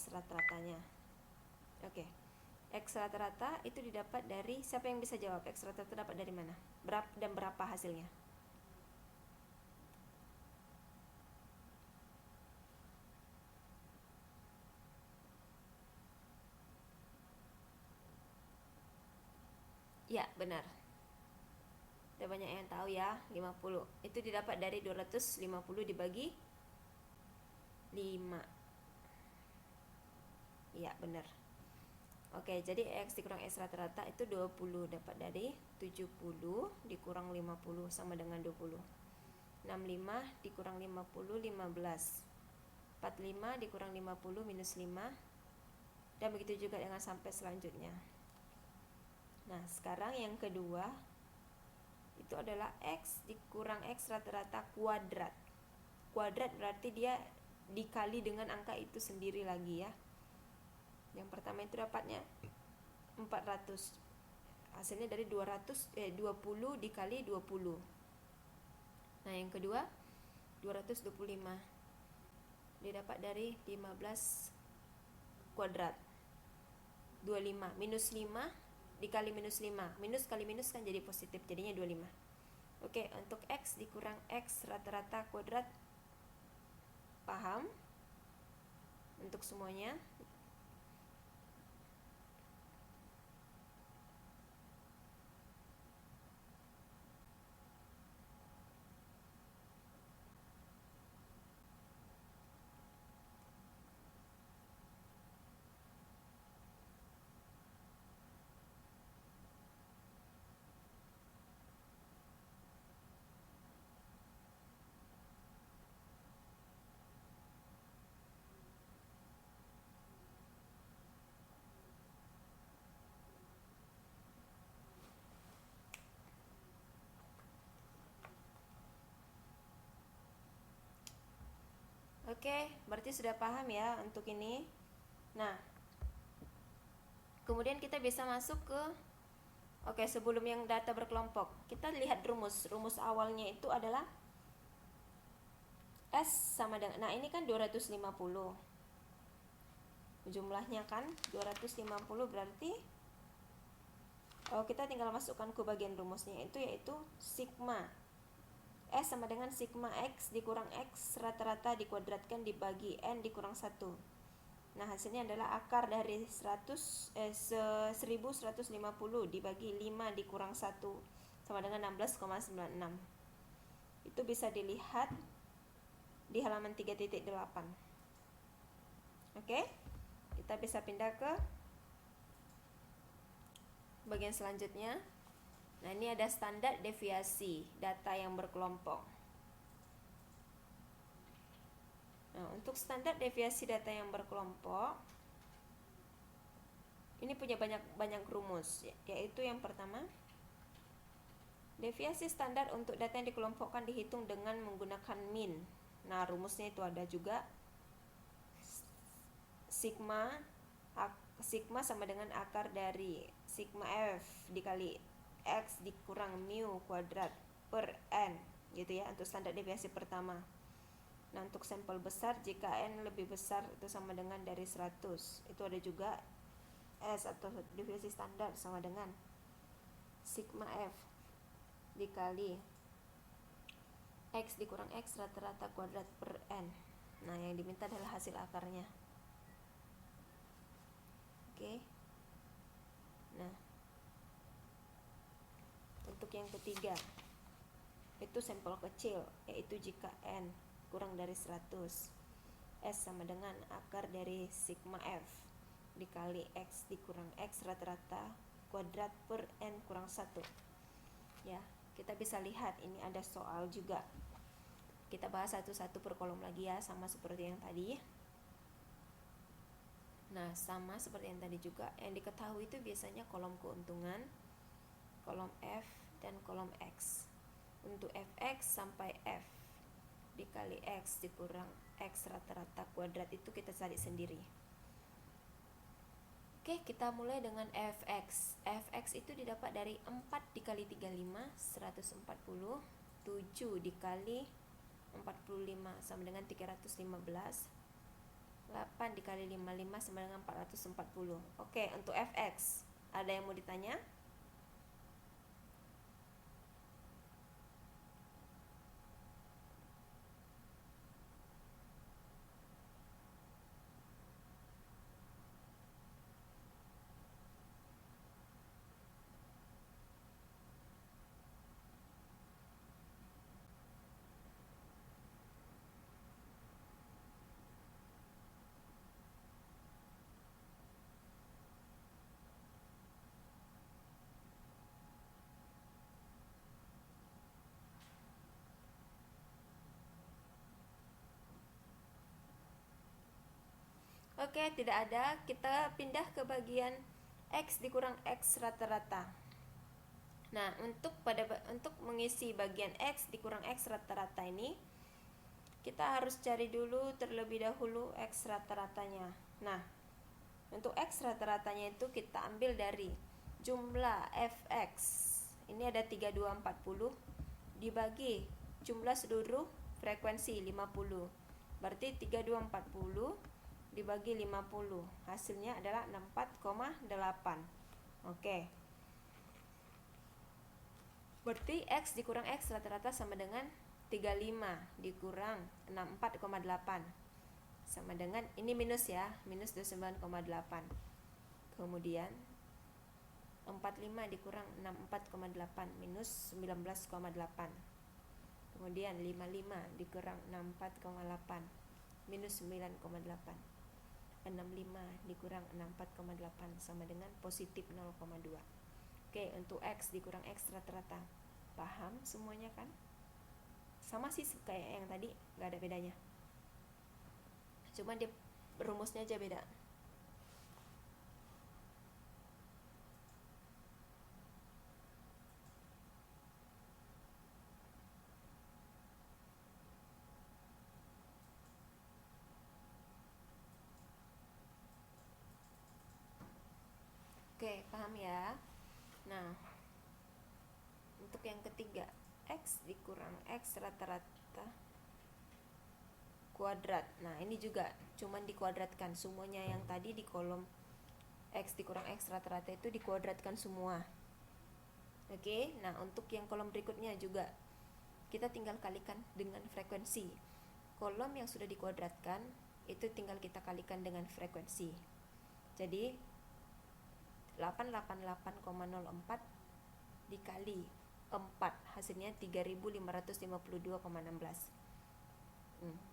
X rata-ratanya. Oke. X rata-rata itu didapat dari, siapa yang bisa jawab X rata-rata dapat dari mana? Berapa hasilnya? Ya, benar. Ada banyak yang tahu ya, 50. Itu didapat dari 250 dibagi 5. Ya, benar. Oke, jadi X dikurang X rata-rata itu 20. Dapat dari 70 dikurang 50 sama dengan 20. 65 dikurang 50, 15. 45 dikurang 50 minus 5. Dan begitu juga dengan sampai selanjutnya. Nah, sekarang yang kedua itu adalah X dikurang X rata-rata kuadrat. Kuadrat berarti dia dikali dengan angka itu sendiri lagi ya. Yang pertama itu dapatnya 400. Hasilnya dari 20 dikali 20. Nah, yang kedua 225. Dia dapat dari 15 kuadrat. 25 minus 5 dikali minus 5. Minus kali minus kan jadi positif, jadinya 25. Oke, untuk X dikurang X rata-rata kuadrat, paham? Untuk semuanya. Oke, berarti sudah paham ya untuk ini. Nah, kemudian kita bisa masuk ke, oke, sebelum yang data berkelompok, kita lihat rumus. Rumus awalnya itu adalah S sama dengan, nah ini kan 250. Jumlahnya kan 250, berarti kita tinggal masukkan ke bagian rumusnya itu, yaitu sigma S sama dengan sigma X dikurang X rata-rata dikuadratkan dibagi N dikurang 1. Nah, hasilnya adalah akar dari 1150 dibagi 5 dikurang 1 sama dengan 16,96. Itu bisa dilihat di halaman 3.8. Oke, kita bisa pindah ke bagian selanjutnya. Nah, ini ada standar deviasi data yang berkelompok. Nah, untuk standar deviasi data yang berkelompok ini punya banyak rumus, yaitu yang pertama, deviasi standar untuk data yang dikelompokkan dihitung dengan menggunakan min. Nah, rumusnya itu ada juga sigma sama dengan akar dari sigma F dikali X dikurang mu kuadrat per N gitu ya, untuk standar deviasi pertama. Nah, untuk sampel besar jika N lebih besar itu sama dengan dari 100. Itu ada juga S atau deviasi standar sama dengan sigma F dikali X dikurang X rata-rata kuadrat per N. Nah, yang diminta adalah hasil akarnya. Oke. Nah, untuk yang ketiga itu sampel kecil, yaitu jika N kurang dari 100. S sama dengan akar dari sigma F dikali X dikurang X rata-rata kuadrat per N kurang 1. Ya, kita bisa lihat ini ada soal juga. Kita bahas satu-satu per kolom lagi ya, sama seperti yang tadi. Nah, sama seperti yang tadi juga, yang diketahui itu biasanya kolom keuntungan, kolom F, dan kolom X. Untuk Fx sampai F dikali X dikurang X rata-rata kuadrat itu kita cari sendiri. Oke, kita mulai dengan Fx. Fx itu didapat dari 4 dikali 35, 140. 7 dikali 45 sama dengan 315. 8 dikali 55 sama dengan 440. Oke, untuk fx ada yang mau ditanya? Oke, tidak ada. Kita pindah ke bagian X dikurang X rata-rata. Nah, untuk mengisi bagian X dikurang X rata-rata ini, kita harus cari dulu terlebih dahulu X rata-ratanya. Nah, untuk X rata-ratanya itu kita ambil dari jumlah Fx. Ini ada 3240 dibagi jumlah seluruh frekuensi 50. Berarti 3240 dibagi 50, hasilnya adalah 64,8. Oke. Berarti X dikurang X rata-rata sama dengan 35 dikurang 64,8 sama dengan, ini minus ya, minus 29,8. Kemudian 45 dikurang 64,8 minus 19,8. Kemudian 55 dikurang 64,8 minus 9,8. 65 dikurang 64,8 sama dengan positif 0,2. Oke, untuk X dikurang X rata-rata. Paham semuanya kan? Sama sih kayak yang tadi, gak ada bedanya. Cuma dia rumusnya aja beda. Oke, paham ya? Nah, untuk yang ketiga, X dikurang X rata-rata kuadrat. Nah, ini juga cuman dikuadratkan semuanya. Yang tadi di kolom X dikurang X rata-rata itu dikuadratkan semua. Oke, nah untuk yang kolom berikutnya juga kita tinggal kalikan dengan frekuensi. Kolom yang sudah dikuadratkan itu tinggal kita kalikan dengan frekuensi. Jadi 888,04 dikali 4 hasilnya 3552,16.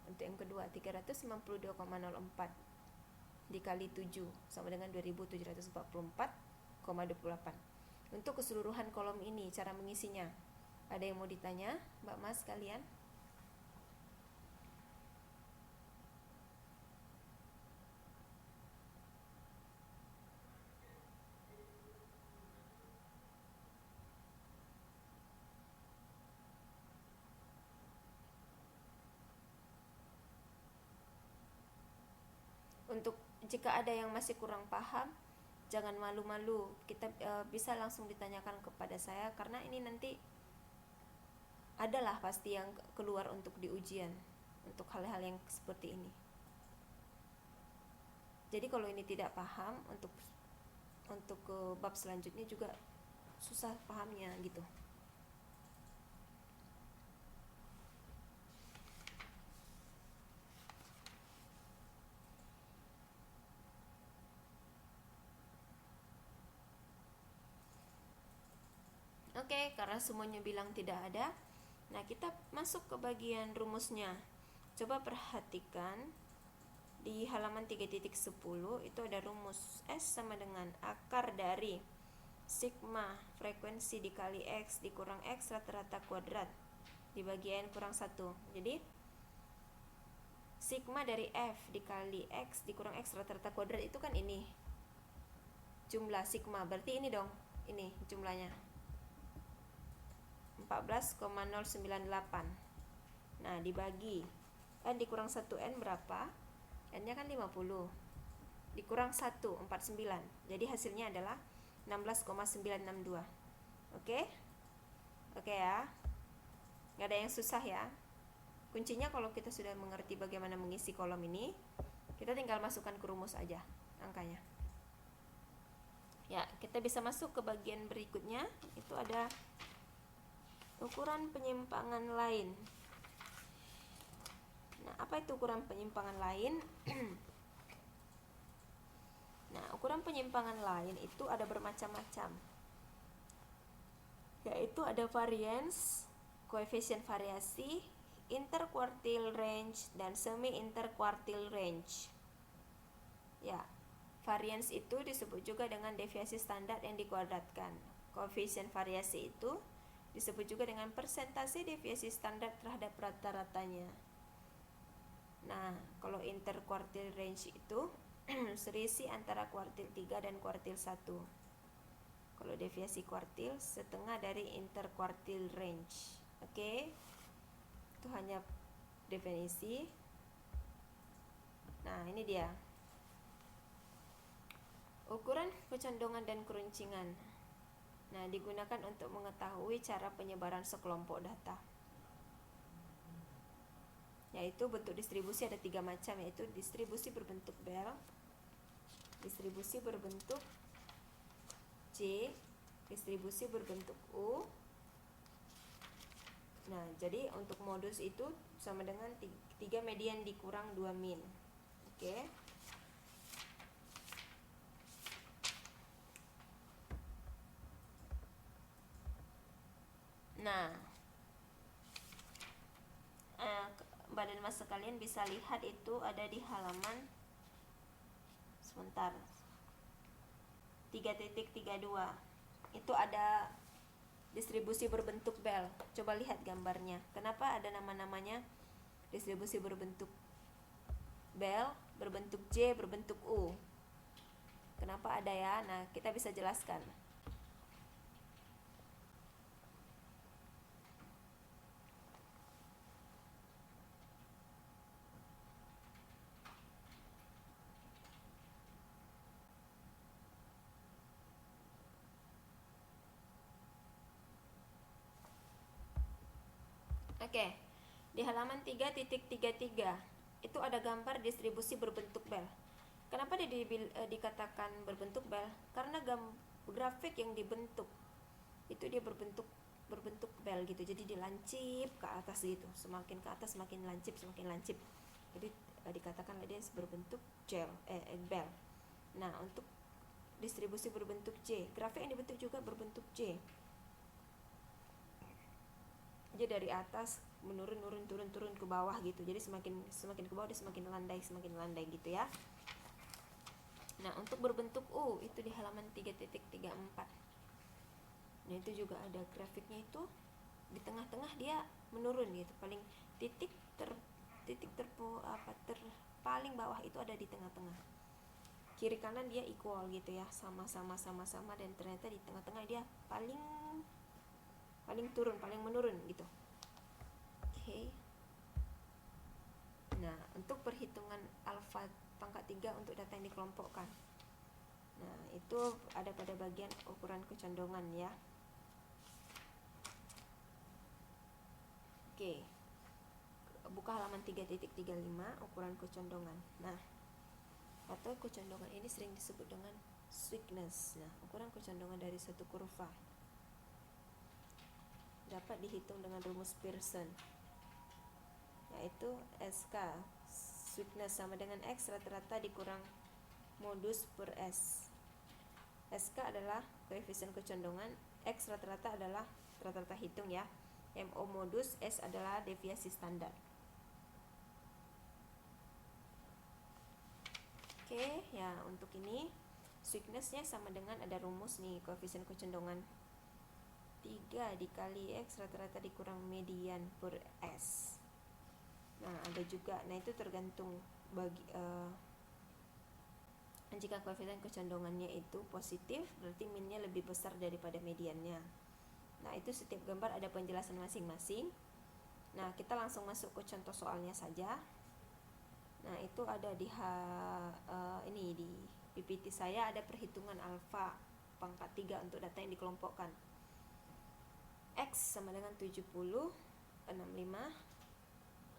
Untuk yang kedua 392,04 dikali 7 sama dengan 2744,28. Untuk keseluruhan kolom ini cara mengisinya, ada yang mau ditanya Mbak Mas kalian? Untuk jika ada yang masih kurang paham, jangan malu-malu, kita bisa langsung ditanyakan kepada saya, karena ini nanti adalah pasti yang keluar untuk di ujian untuk hal-hal yang seperti ini. Jadi kalau ini tidak paham, untuk ke bab selanjutnya juga susah pahamnya gitu. Oke, karena semuanya bilang tidak ada, nah kita masuk ke bagian rumusnya. Coba perhatikan di halaman 3.10 itu ada rumus S sama dengan akar dari sigma frekuensi dikali X dikurang X rata-rata kuadrat dibagi N kurang 1. Jadi sigma dari F dikali X dikurang X rata-rata kuadrat itu kan ini jumlah sigma, berarti ini dong, ini jumlahnya 14,098. Nah, dibagi N dikurang 1N berapa? N nya kan 50 dikurang 1, 49. Jadi hasilnya adalah 16,962. Oke? Oke ya. Gak ada yang susah ya. Kuncinya kalau kita sudah mengerti bagaimana mengisi kolom ini, Kita tinggal masukkan ke rumus aja angkanya. Ya, kita bisa masuk ke bagian berikutnya. Itu ada ukuran penyimpangan lain. Nah, apa itu ukuran penyimpangan lain? Nah, ukuran penyimpangan lain itu ada bermacam-macam. Yaitu ada variance, koefisien variasi, interquartile range, dan semi-interquartile range. Ya, variance itu disebut juga dengan deviasi standar yang dikuadratkan. Koefisien variasi itu disebut juga dengan persentase deviasi standar terhadap rata-ratanya. Nah, kalau interquartile range itu selisih antara kuartil 3 dan kuartil 1. Kalau deviasi kuartil setengah dari interquartile range. Oke. Itu hanya definisi. Nah, ini dia. Ukuran kecondongan dan keruncingan. Nah, digunakan untuk mengetahui cara penyebaran sekelompok data. Yaitu bentuk distribusi ada 3 macam, yaitu distribusi berbentuk bell, distribusi berbentuk C, distribusi berbentuk U. Nah, jadi untuk modus itu sama dengan 3 median dikurang 2 min. Oke. Nah, badan mas sekalian bisa lihat itu ada di halaman 3.32. Itu ada distribusi berbentuk bell. Coba lihat gambarnya. Kenapa ada nama-namanya distribusi berbentuk bell, berbentuk J, berbentuk U? Kenapa ada ya? Nah, kita bisa jelaskan. Oke, di halaman 3.33 itu ada gambar distribusi berbentuk bell. Kenapa dia dikatakan berbentuk bell? Karena grafik yang dibentuk itu dia berbentuk bell gitu. Jadi dilancip ke atas gitu. Semakin ke atas semakin lancip. Jadi dikatakan dia berbentuk bell. Nah, untuk distribusi berbentuk J, grafik yang dibentuk juga berbentuk J. Jadi dari atas menurun turun ke bawah gitu. Jadi semakin ke bawah dia semakin landai gitu ya. Nah, untuk berbentuk U itu di halaman 3.34. Nah, itu juga ada grafiknya, itu di tengah-tengah dia menurun gitu. Paling paling bawah itu ada di tengah-tengah. Kiri kanan dia equal gitu ya, sama-sama dan ternyata di tengah-tengah dia paling turun, paling menurun gitu. Oke. Nah, untuk perhitungan alfa pangkat 3 untuk data yang dikelompokkan. Nah, itu ada pada bagian ukuran kecondongan ya. Oke. Buka halaman 3.35 ukuran kecondongan. Nah, atau kecondongan ini sering disebut dengan sweetness. Nah, ukuran kecondongan dari suatu kurva dapat dihitung dengan rumus Pearson, yaitu SK sweetness sama dengan X rata-rata dikurang modus per S. SK adalah koefisien kecondongan, X rata-rata adalah rata-rata hitung ya, MO modus, S adalah deviasi standar. Oke, ya untuk ini sweetnessnya sama dengan ada rumus nih, koefisien kecondongan 3 dikali X rata-rata dikurang median per S. Nah, ada juga, nah itu tergantung jika koefisien kecondongannya itu positif, berarti minnya lebih besar daripada mediannya. Nah, itu setiap gambar ada penjelasan masing-masing. Nah, kita langsung masuk ke contoh soalnya saja. Nah, itu ada di di PPT saya ada perhitungan alfa pangkat 3 untuk data yang dikelompokkan. X sama dengan 70, 65,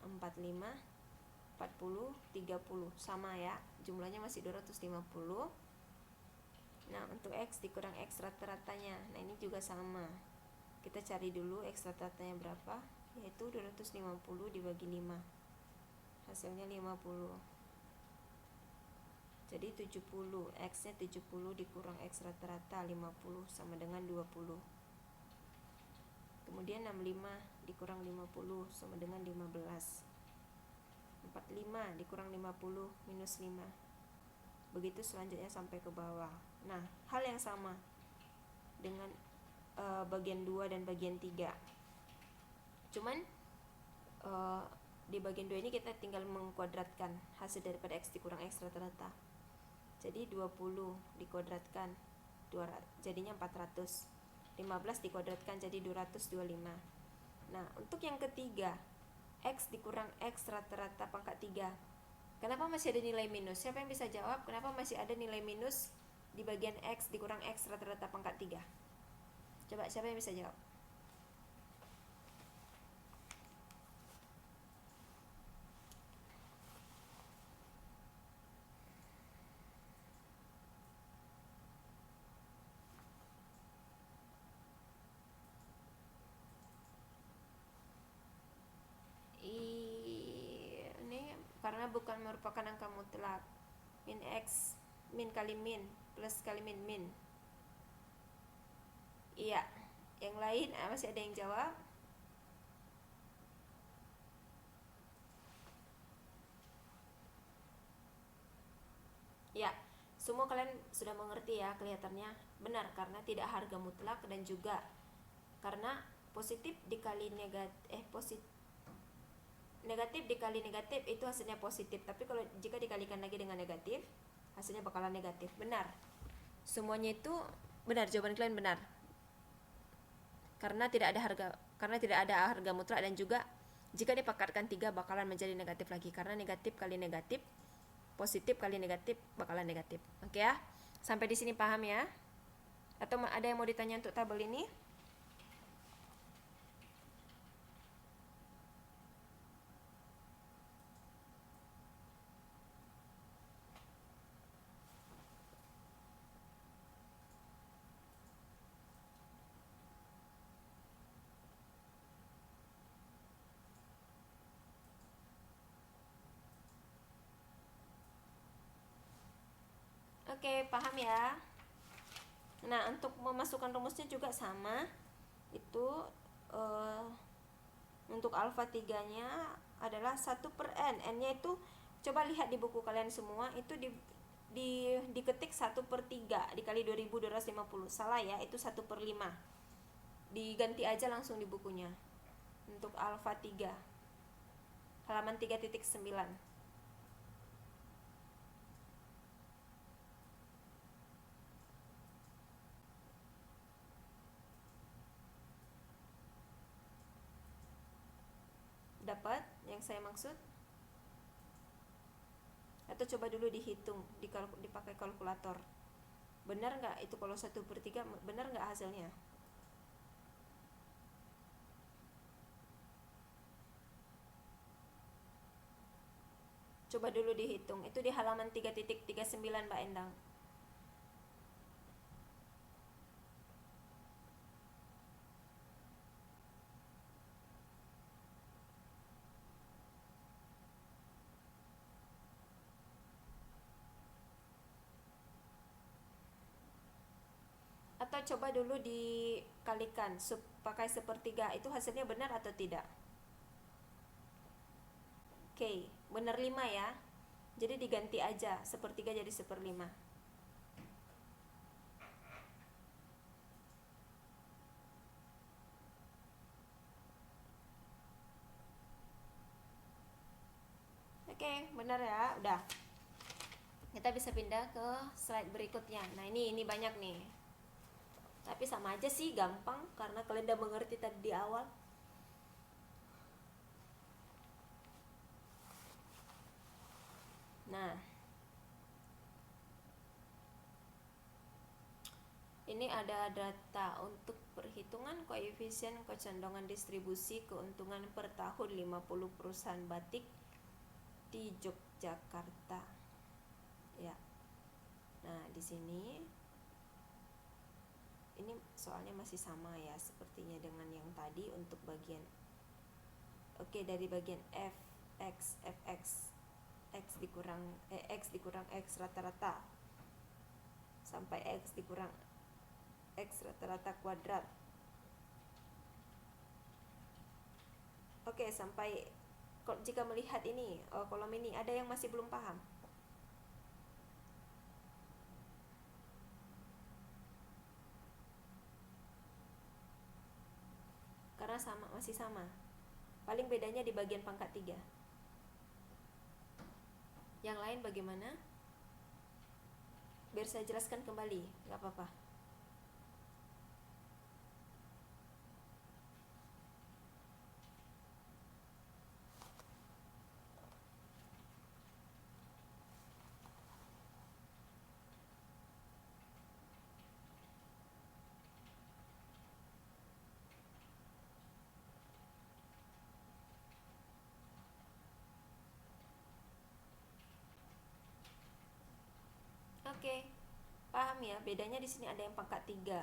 45, 40, 30. Sama ya, jumlahnya masih 250. Nah, untuk X dikurang X rata-ratanya. Nah, ini juga sama. Kita cari dulu X rata-ratanya berapa, yaitu 250 dibagi 5. Hasilnya 50. Jadi 70, X-nya 70 dikurang X rata-rata 50 sama dengan 20. Kemudian 65 dikurang 50 sama dengan 15. 45 dikurang 50 minus 5. Begitu selanjutnya sampai ke bawah. Nah, hal yang sama dengan bagian 2 dan bagian 3. Cuman di bagian 2 ini kita tinggal mengkuadratkan hasil daripada X dikurang X rata-rata. Jadi 20 dikuadratkan jadinya 400. 15 dikuadratkan jadi 225. Nah, untuk yang ketiga, X dikurang X rata-rata pangkat 3. Kenapa masih ada nilai minus? Siapa yang bisa jawab kenapa masih ada nilai minus di bagian X dikurang X rata-rata pangkat 3? Coba, siapa yang bisa jawab? Ini karena bukan merupakan angka mutlak. Min X, min kali min, plus kali min, min. Iya. Yang lain masih ada yang jawab? Ya, semua kalian sudah mengerti ya, kelihatannya benar karena tidak harga mutlak dan juga karena positif dikali negatif dikali negatif itu hasilnya positif, tapi kalau jika dikalikan lagi dengan negatif hasilnya bakalan negatif. Benar, semuanya itu benar, jawaban kalian benar karena tidak ada harga mutlak dan juga jika dipakatkan 3 bakalan menjadi negatif lagi karena negatif kali negatif, positif kali negatif bakalan negatif. Oke ya, sampai di sini paham ya? Atau ada yang mau ditanya untuk tabel ini? Oke, paham ya? Nah, untuk memasukkan rumusnya juga sama. Itu untuk alfa 3-nya adalah 1/n. N-nya itu coba lihat di buku kalian semua, itu diketik 1/3 dikali 2250. Salah ya, itu 1/5. Diganti aja langsung di bukunya. Untuk alfa 3 halaman 3.9. Dapat yang saya maksud? Atau coba dulu dihitung, dipakai kalkulator. Benar nggak itu kalau 1/3? Benar nggak hasilnya? Coba dulu dihitung. Itu di halaman 3.39 Mbak Endang. Atau coba dulu dikalikan pakai 1/3, itu hasilnya benar atau tidak? Oke, benar 5 ya. Jadi diganti aja 1/3 jadi 1/5. Oke, benar ya. Udah. Kita bisa pindah ke slide berikutnya. Nah, ini banyak nih. Tapi sama aja sih, gampang karena kalian udah mengerti tadi di awal. Nah, ini ada data untuk perhitungan koefisien kecondongan distribusi keuntungan per tahun 50 perusahaan batik di Yogyakarta. Ya. Nah, di sini ini soalnya masih sama ya sepertinya dengan yang tadi untuk bagian. Oke, dari bagian fx x dikurang x rata-rata sampai x dikurang x rata-rata kuadrat. Oke, sampai jika melihat ini kolom ini, ada yang masih belum paham? Karena masih sama. Paling bedanya di bagian pangkat 3. Yang lain bagaimana? Biar saya jelaskan kembali, nggak apa-apa. Oke, paham ya? Bedanya di sini ada yang pangkat 3.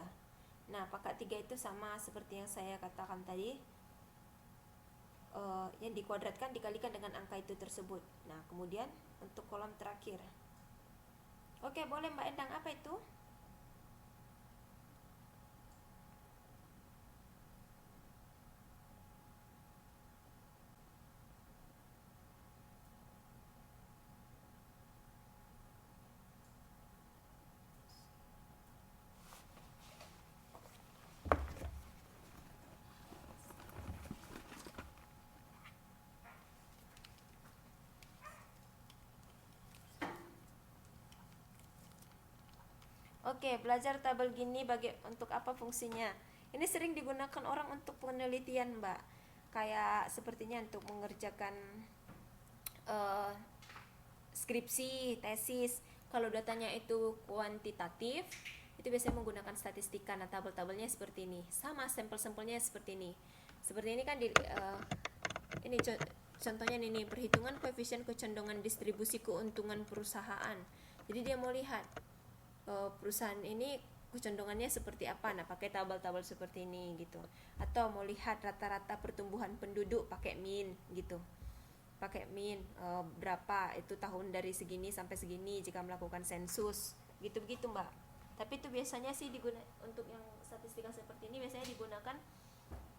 Nah, pangkat 3 itu sama seperti yang saya katakan tadi. Yang dikuadratkan dikalikan dengan angka itu tersebut. Nah, kemudian untuk kolom terakhir. Oke, boleh Mbak Endang, apa itu? Oke, belajar tabel gini untuk apa fungsinya? Ini sering digunakan orang untuk penelitian, Mbak. Kayak sepertinya untuk mengerjakan skripsi, tesis. Kalau datanya itu kuantitatif, itu biasanya menggunakan statistika. Nah, tabel-tabelnya seperti ini. Sama sampel-sampelnya seperti ini. Seperti ini kan ini contohnya nih, perhitungan koefisien kecondongan distribusi keuntungan perusahaan. Jadi dia mau lihat perusahaan ini kecondongannya seperti apa. Nah, pakai tabel-tabel seperti ini gitu. Atau mau lihat rata-rata pertumbuhan penduduk, pakai min gitu. Pakai min berapa itu tahun dari segini sampai segini jika melakukan sensus. Gitu-begitu, Mbak. Tapi itu biasanya sih untuk yang statistika seperti ini biasanya digunakan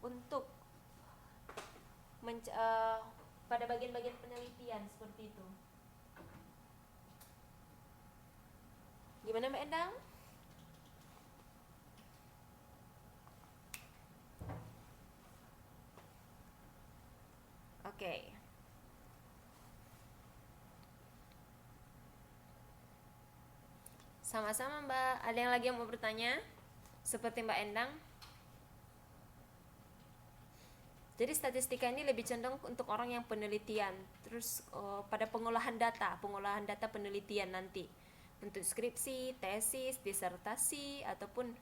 untuk pada bagian-bagian penelitian seperti itu. Gimana Mbak Endang? Oke. Sama-sama Mbak. Ada yang lagi yang mau bertanya? Seperti Mbak Endang. Jadi statistika ini lebih cenderung untuk orang yang penelitian. Terus pada pengolahan data penelitian nanti. Untuk skripsi, tesis, disertasi, ataupun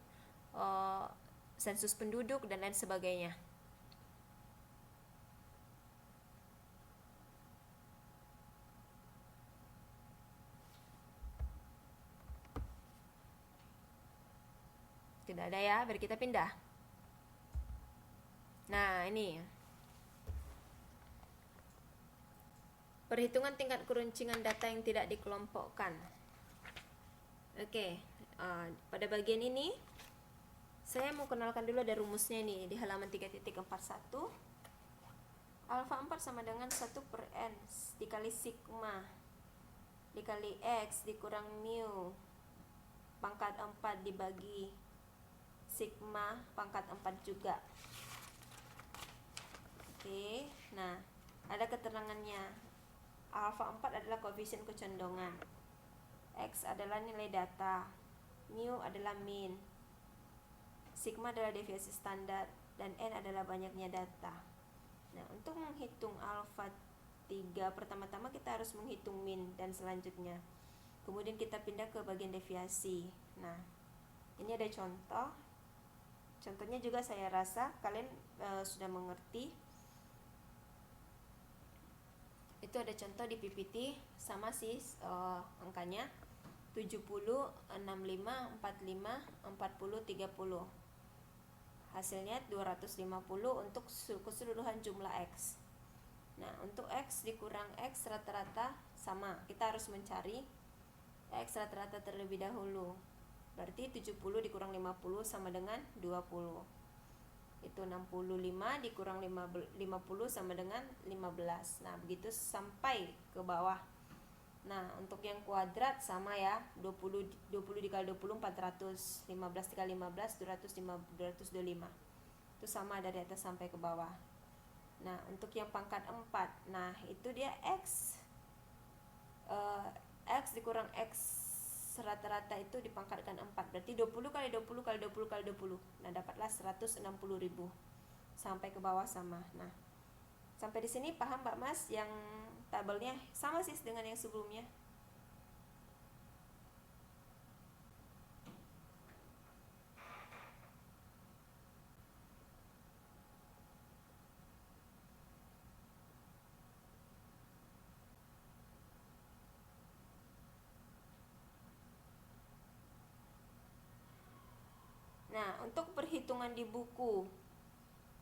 sensus penduduk dan lain sebagainya. Tidak ada ya, biar kita pindah. Nah, ini perhitungan tingkat keruncingan data yang tidak dikelompokkan. Oke, pada bagian ini saya mau kenalkan dulu ada rumusnya nih di halaman 3.41. Alfa 4 sama dengan 1 per N dikali sigma dikali X dikurang mu pangkat 4 dibagi sigma pangkat 4 juga. Oke, nah ada keterangannya. Alfa 4 adalah koefisien kecondongan, X adalah nilai data, mu adalah mean, sigma adalah deviasi standar, dan N adalah banyaknya data. Nah, untuk menghitung alfa 3, pertama-tama kita harus menghitung mean dan selanjutnya. Kemudian kita pindah ke bagian deviasi. Nah, ini ada contoh. Contohnya juga saya rasa kalian sudah mengerti. Itu ada contoh di PPT sama sih angkanya 70, 65, 45, 40, 30. Hasilnya 250 untuk keseluruhan jumlah X. Nah, untuk X dikurang X rata-rata sama. Kita harus mencari X rata-rata terlebih dahulu. Berarti 70 dikurang 50 sama dengan 20. Itu 65 dikurang 50 sama dengan 15. Nah, begitu sampai ke bawah. Nah, untuk yang kuadrat sama ya, 20 dikali 20 400, 15 dikali 15 225. Itu sama dari atas sampai ke bawah. Nah, untuk yang pangkat 4, nah itu dia X dikurang X rata-rata itu dipangkatkan 4, berarti 20 kali 20 kali 20 kali 20. Nah, dapatlah 160.000. Sampai ke bawah sama. Nah, sampai di sini paham Mbak Mas? Yang tabelnya sama sih dengan yang sebelumnya. Nah, untuk perhitungan di buku,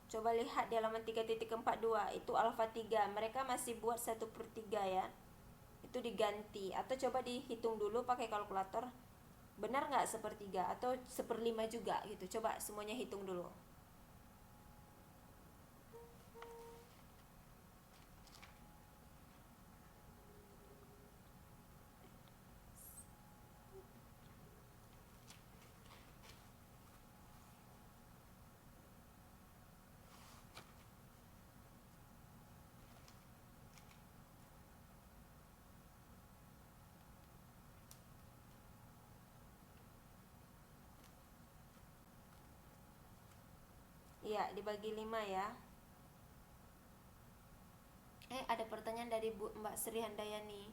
coba lihat di halaman 3.42, itu alfa 3. Mereka masih buat 1/3 ya. Itu diganti. Atau coba dihitung dulu pakai kalkulator. Benar nggak 1/3 atau 1/5 juga gitu. Coba semuanya hitung dulu. Iya, dibagi 5 ya. Ada pertanyaan dari Mbak Sri Handayani.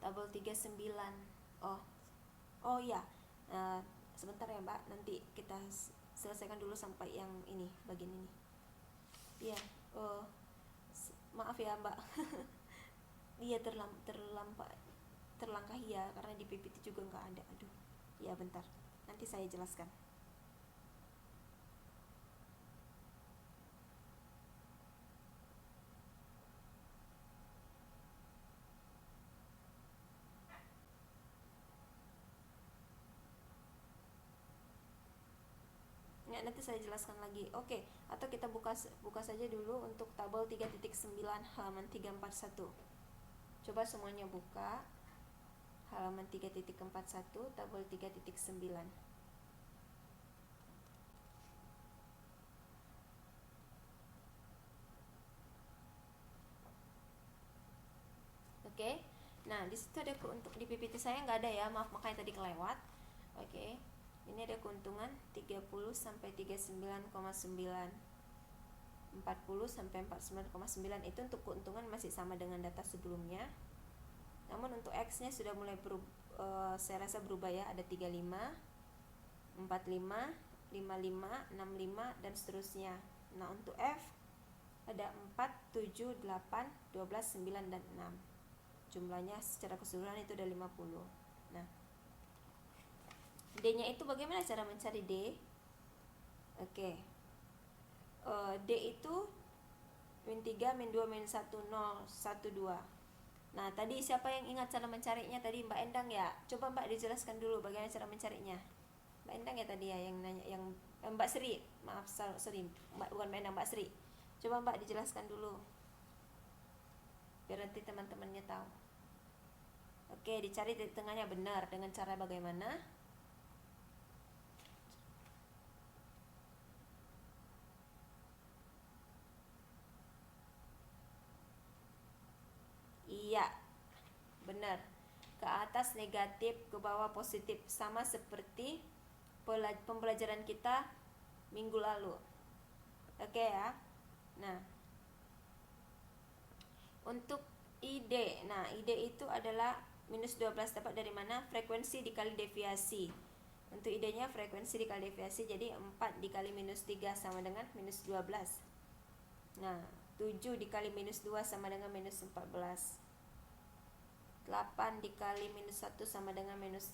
Tabel 39. Oh iya. Sebentar ya Mbak, nanti kita selesaikan dulu sampai yang ini, bagian ini. Iya. Maaf ya Mbak. Iya, terlangkahi ya, karena di PPT juga nggak ada. Aduh. Iya, bentar. Nanti saya jelaskan. Ya, nanti saya jelaskan lagi. Oke, atau kita buka saja dulu untuk tabel 3.9 halaman 341. Coba semuanya buka halaman 3.41 tabel 3.9. Oke. Nah, di situ ada untuk di PPT saya nggak ada ya, maaf, makanya tadi kelewat. Oke. Ini ada keuntungan 30 sampai 39,9. 40 sampai 49,9 itu untuk keuntungan masih sama dengan data sebelumnya. Namun untuk X-nya sudah mulai saya rasa berubah ya, ada 35, 45, 55, 65 dan seterusnya. Nah, untuk F ada 4, 7, 8, 12, 9 dan 6. Jumlahnya secara keseluruhan itu ada 50. Nah, D-nya itu bagaimana cara mencari D? Oke. D itu min 3, min 2, min 1, 0, 1, 2. Nah, tadi siapa yang ingat cara mencarinya tadi? Mbak Endang ya? Coba Mbak dijelaskan dulu bagaimana cara mencarinya. Mbak Endang ya tadi ya yang nanya, yang Mbak Sri. Maaf, sorry. Bukan Mbak Endang, Mbak Sri. Coba Mbak dijelaskan dulu. Biar nanti teman-temannya tahu. Oke, dicari titik tengahnya benar dengan cara bagaimana? Iya, benar. Ke atas negatif, ke bawah positif. Sama seperti pembelajaran kita minggu lalu. Oke ya. Nah, untuk ID. Nah, ID itu adalah minus 12 dapat dari mana? Frekuensi dikali deviasi. Untuk ID-nya frekuensi dikali deviasi, jadi 4 dikali minus 3 sama dengan minus 12. Nah, 7 dikali minus 2 sama dengan minus 14. 8 dikali minus 1 sama dengan minus